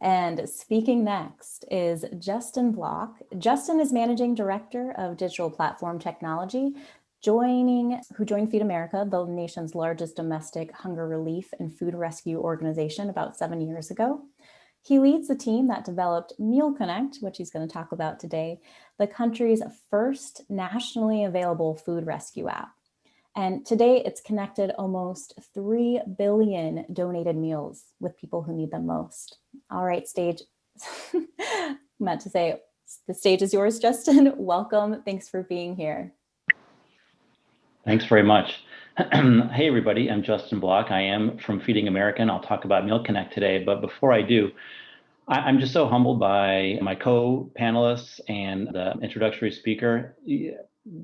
And speaking next is Justin Block. Justin is Managing Director of Digital Platform Technology, who joined Feed America, the nation's largest domestic hunger relief and food rescue organization, about 7 years ago. He leads the team that developed Meal Connect, which he's going to talk about today, the country's first nationally available food rescue app. And today it's connected almost 3 billion donated meals with people who need them most. All right, stage. Meant to say, the stage is yours, Justin. Welcome. Thanks for being here. Thanks very much. Hey, everybody. I'm Justin Block. I am from Feeding America, and I'll talk about Meal Connect today. But before I do, I'm just so humbled by my co-panelists and the introductory speaker.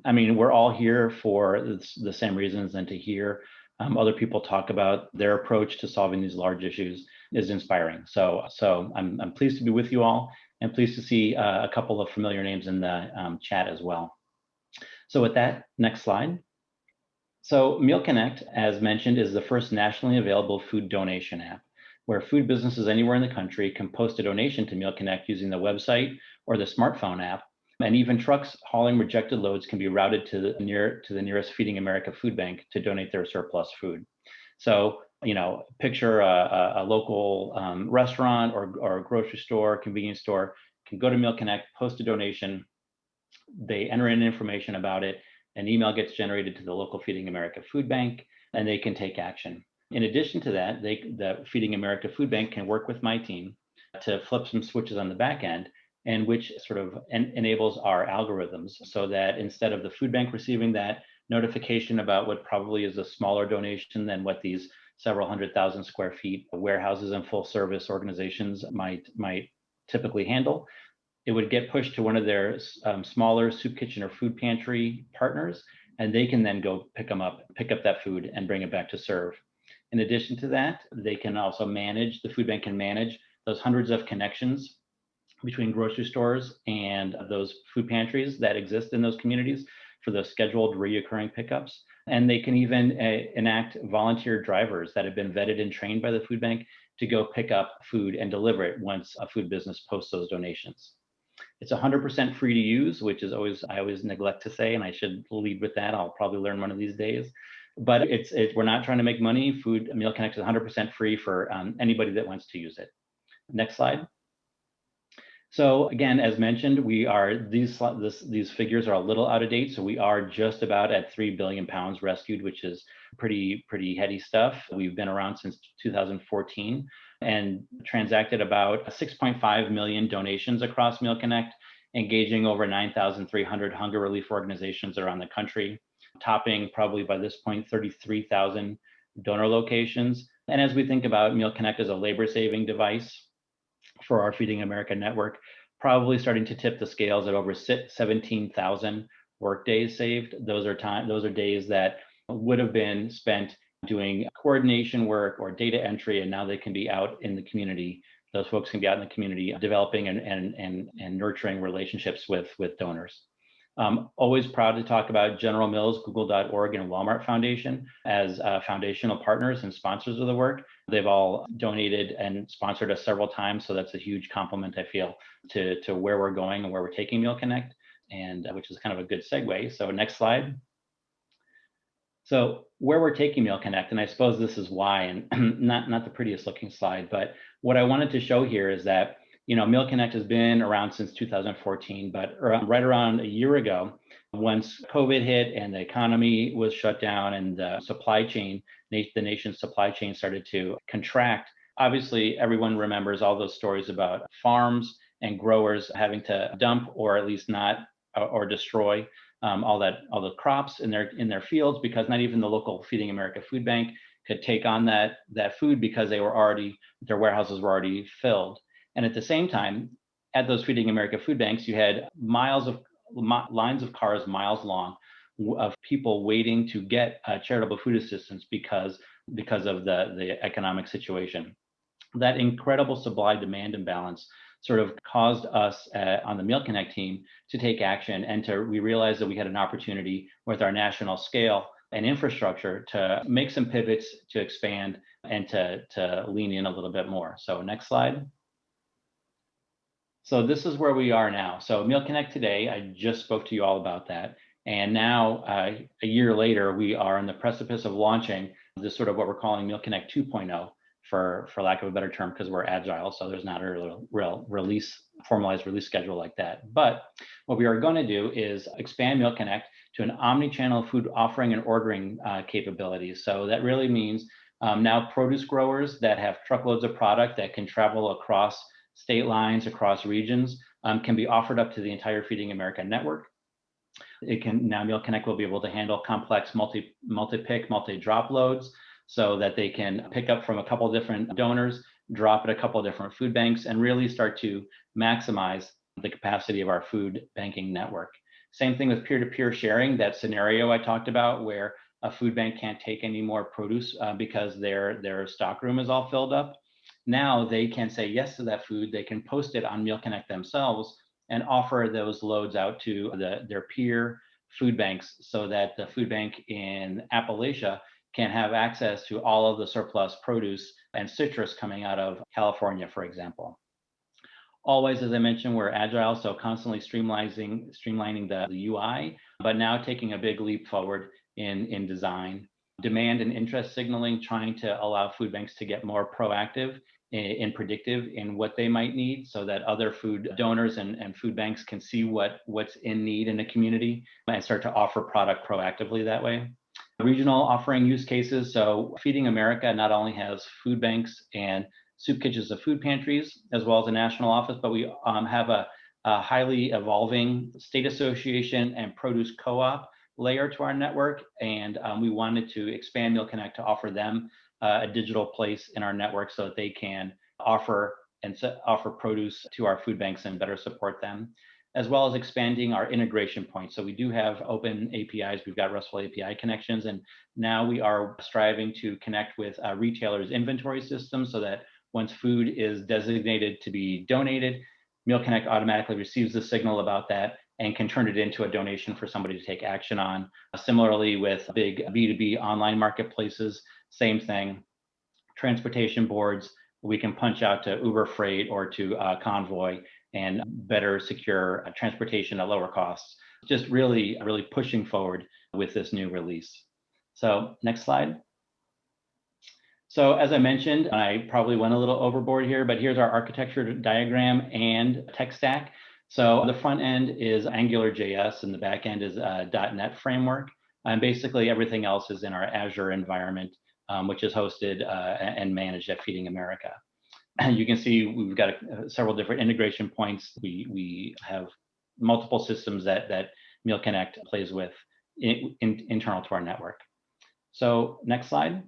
I mean, we're all here for the same reasons, and to hear other people talk about their approach to solving these large issues is inspiring. So I'm pleased to be with you all, and pleased to see a couple of familiar names in the chat as well. So with that, next slide. So Meal Connect, as mentioned, is the first nationally available food donation app, where food businesses anywhere in the country can post a donation to Meal Connect using the website or the smartphone app. And even trucks hauling rejected loads can be routed to the nearest Feeding America food bank to donate their surplus food. So, picture a local restaurant or a grocery store, convenience store can go to Meal Connect, post a donation. They enter in information about it. An email gets generated to the local Feeding America food bank, and they can take action. In addition to that, the Feeding America food bank can work with my team to flip some switches on the back end, and which sort of enables our algorithms so that instead of the food bank receiving that notification about what probably is a smaller donation than what these several 100,000 square feet warehouses and full service organizations might typically handle, it would get pushed to one of their smaller soup kitchen or food pantry partners, and they can then go pick up that food and bring it back to serve. In addition to that, they can also the food bank can manage those hundreds of connections between grocery stores and those food pantries that exist in those communities for those scheduled reoccurring pickups. And they can even enact volunteer drivers that have been vetted and trained by the food bank to go pick up food and deliver it once a food business posts those donations. It's 100% free to use, which is I always neglect to say, and I should lead with that. I'll probably learn one of these days. But we're not trying to make money. Meal Connect is 100% free for anybody that wants to use it. Next slide. So again, as mentioned, these figures are a little out of date. So we are just about at 3 billion pounds rescued, which is pretty heady stuff. We've been around since 2014 and transacted about 6.5 million donations across Meal Connect, engaging over 9,300 hunger relief organizations around the country, topping probably by this point 33,000 donor locations. And as we think about Meal Connect as a labor-saving device for our Feeding America network, probably starting to tip the scales at over 17,000 work days saved. Those are days that would have been spent doing coordination work or data entry, and now they can be out in the community. Those folks can be out in the community developing and nurturing relationships with donors. Always proud to talk about General Mills, Google.org, and Walmart Foundation as foundational partners and sponsors of the work. They've all donated and sponsored us several times, so that's a huge compliment, I feel, to where we're going and where we're taking Meal Connect, and which is kind of a good segue. So next slide. So where we're taking Meal Connect, and I suppose this is why, and not the prettiest looking slide, but what I wanted to show here is that Meal Connect has been around since 2014, but right around a year ago, once COVID hit and the economy was shut down and the nation's supply chain started to contract, obviously everyone remembers all those stories about farms and growers having to dump or at least not or destroy all the crops in their fields, because not even the local Feeding America food bank could take on that food because their warehouses were already filled. And at the same time, at those Feeding America food banks, you had lines of cars miles long of people waiting to get charitable food assistance because of the economic situation. That incredible supply-demand imbalance sort of caused us on the Meal Connect team to take action, and we realized that we had an opportunity with our national scale and infrastructure to make some pivots, to expand, and to lean in a little bit more. So next slide. So this is where we are now. So Meal Connect today, I just spoke to you all about that. And now, a year later, we are on the precipice of launching this sort of what we're calling Meal Connect 2.0, for lack of a better term, because we're agile. So there's not a real formalized release schedule like that. But what we are going to do is expand Meal Connect to an omni-channel food offering and ordering capabilities. So that really means now produce growers that have truckloads of product that can travel across state lines, across regions, can be offered up to the entire Feeding America network. It can now Meal Connect will be able to handle complex multi-pick, multi-drop loads so that they can pick up from a couple different donors, drop at a couple different food banks, and really start to maximize the capacity of our food banking network. Same thing with peer-to-peer sharing, that scenario I talked about where a food bank can't take any more produce because their stock room is all filled up. Now they can say yes to that food. They can post it on Meal Connect themselves and offer those loads out to their peer food banks so that the food bank in Appalachia can have access to all of the surplus produce and citrus coming out of California, for example. Always, as I mentioned, we're agile, so constantly streamlining the UI, but now taking a big leap forward in design. Demand and interest signaling, trying to allow food banks to get more proactive and predictive in what they might need so that other food donors and food banks can see what's in need in a community and start to offer product proactively that way. Regional offering use cases. So Feeding America not only has food banks and soup kitchens of food pantries, as well as a national office, but we have a highly evolving state association and produce co-op layer to our network. And we wanted to expand Meal Connect to offer them a digital place in our network so that they can offer produce to our food banks and better support them, as well as expanding our integration points. So we do have open APIs, we've got RESTful API connections, and now we are striving to connect with retailers' inventory systems so that once food is designated to be donated, Meal Connect automatically receives the signal about that and can turn it into a donation for somebody to take action on. Similarly, with big B2B online marketplaces, same thing. Transportation boards, we can punch out to Uber Freight or to Convoy and better secure transportation at lower costs. Just really pushing forward with this new release. So next slide. So as I mentioned, I probably went a little overboard here, but here's our architecture diagram and tech stack. So the front end is AngularJS and the back end is a .NET framework. And basically everything else is in our Azure environment, which is hosted and managed at Feeding America. You can see we've got several different integration points. We have multiple systems that Meal Connect plays with internal to our network. So next slide.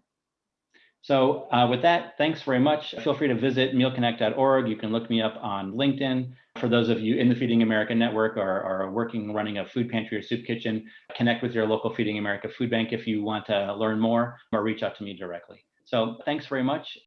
So with that, thanks very much. Feel free to visit mealconnect.org. You can look me up on LinkedIn. For those of you in the Feeding America network or are running a food pantry or soup kitchen, connect with your local Feeding America food bank if you want to learn more or reach out to me directly. So thanks very much.